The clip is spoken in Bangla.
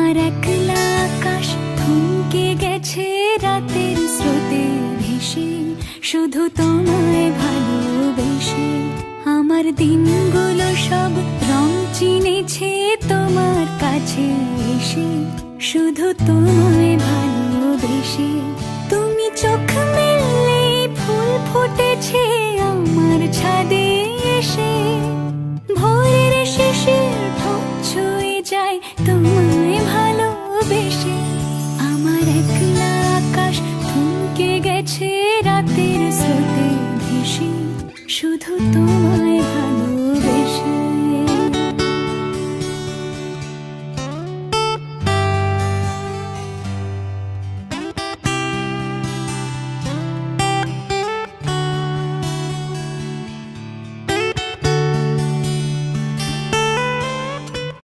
আমার একলা আকাশ থমকে গেছে রাতের স্রোতে ভেসে, শুধু তোমায় ভালোবেসে। আমার দিনগুলো সব রং চিনেছে তোমার কাছে এসে, শুধু তোমায় ভালোবেসে। তুমি চোখ মেললে ফুল ফুটেছে আমার ছাদে এসে, ভোরের শিশির ঠোঁট ছুঁয়ে যায় তোমায় ভালোবেসে। আমার একলা আকাশ থমকে গেছে রাতের স্রোতে ভেসে, শুধু তুমি